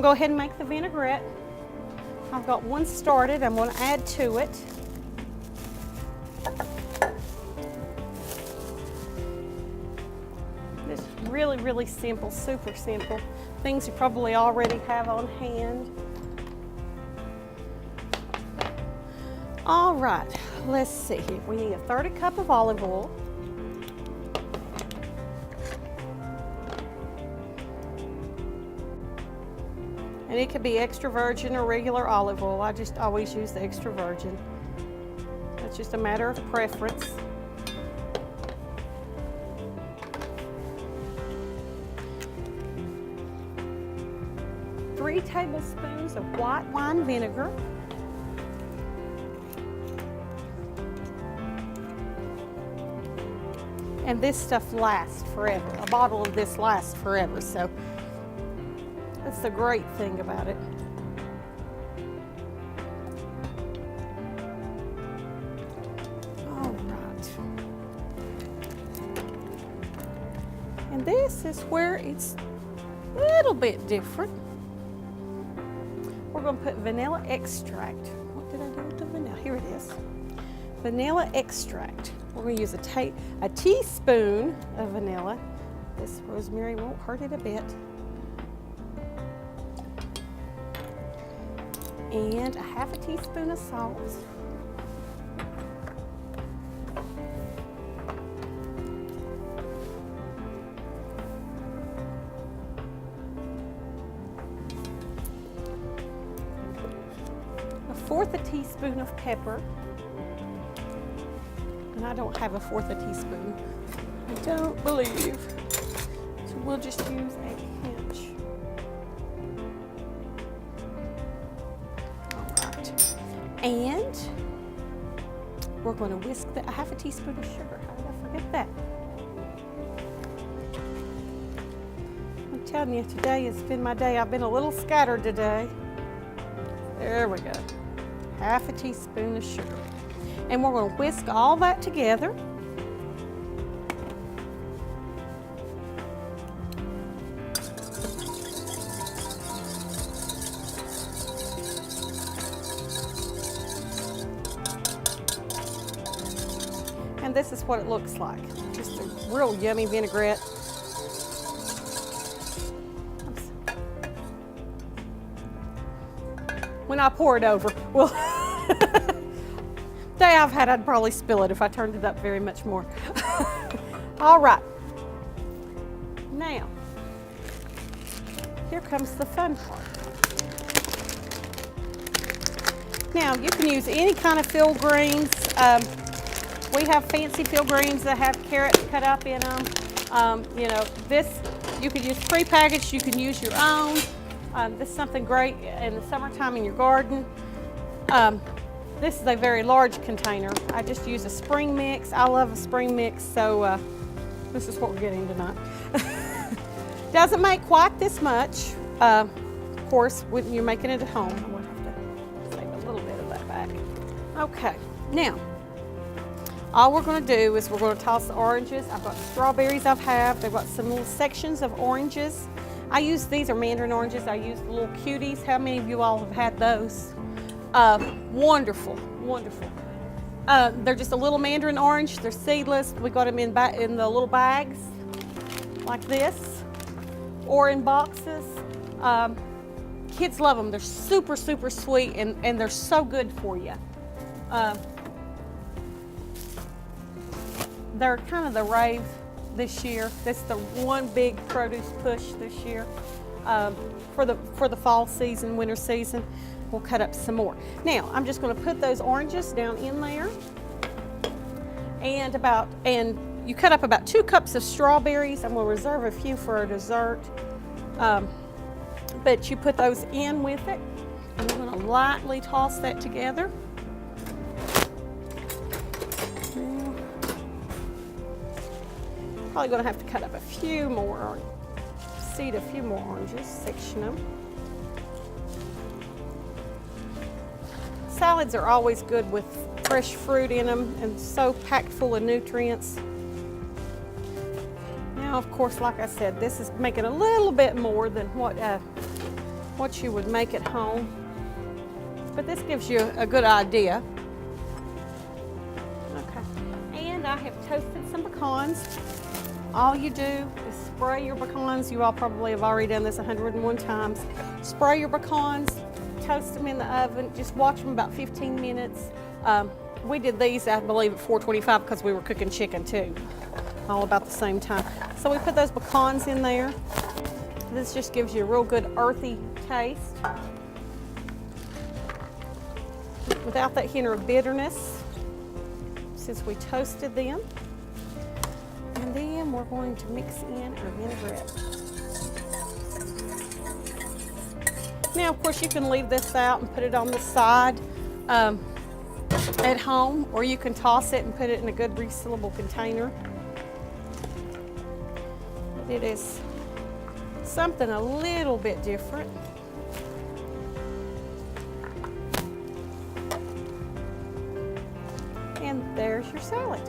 go ahead and make the vinaigrette. I've got one started. I'm going to add to it. It's really, really simple, super simple. Things you probably already have on hand. All right, let's see here. We need a 1/3 cup of olive oil. And it could be extra virgin or regular olive oil. I just always use the extra virgin. That's just a matter of preference. Three tablespoons of white wine vinegar. And this stuff lasts forever. A bottle of this lasts forever, so that's the great thing about it. All right. And this is where it's a little bit different. We're going to put vanilla extract. What did I do with the vanilla? Here it is. Vanilla extract. We're going to use a teaspoon of vanilla. This rosemary won't hurt it a bit. And a 1/2 teaspoon of salt. A 1/4 teaspoon of pepper. And I don't have a 1/4 teaspoon. I don't believe. So we'll just use a pinch. And we're going to whisk a 1/2 teaspoon of sugar. How did I forget that? I'm telling you, today has been my day. I've been a little scattered today. There we go. 1/2 teaspoon of sugar. And we're going to whisk all that together. And this is what it looks like. Just a real yummy vinaigrette. When I pour it over, well, day I've had, I'd probably spill it if I turned it up very much more. All right. Now, here comes the fun part. Now, you can use any kind of field greens. We have fancy field greens that have carrots cut up in them. You know, this, you could use pre-packaged, you can use your own. This is something great in the summertime in your garden. This is a very large container. I just use a spring mix. I love a spring mix, so this is what we're getting tonight. Doesn't make quite this much. Of course, when you're making it at home, I'm gonna have to save a little bit of that back. Okay, now, all we're gonna do is we're gonna toss the oranges. I've got strawberries They've got some little sections of oranges. I use, these are mandarin oranges. I use the little Cuties. How many of you all have had those? Wonderful, wonderful. They're just a little mandarin orange. They're seedless. We got them in the little bags like this or in boxes. Kids love them. They're super, super sweet and they're so good for you. They're kind of the rave this year. That's the one big produce push this year. For the fall season, winter season. We'll cut up some more. Now, I'm just going to put those oranges down in there. And you cut up about 2 cups of strawberries. I'm going to reserve a few for a dessert. But you put those in with it. And I'm going to lightly toss that together. Probably going to have to cut up a few more, or seed a few more oranges, section them. Salads are always good with fresh fruit in them and so packed full of nutrients. Now, of course, like I said, this is making a little bit more than what what you would make at home, but this gives you a good idea. Okay, and I have toasted some pecans. All you do is spray your pecans. You all probably have already done this 101 times. Spray your pecans, toast them in the oven, just watch them about 15 minutes. We did these, I believe, at 425 because we were cooking chicken too, all about the same time. So we put those pecans in there. This just gives you a real good earthy taste without that hint of bitterness since we toasted them. And then we're going to mix in our vinaigrette. Now, of course, you can leave this out and put it on the side at home, or you can toss it and put it in a good resealable container. It is something a little bit different. And there's your salad.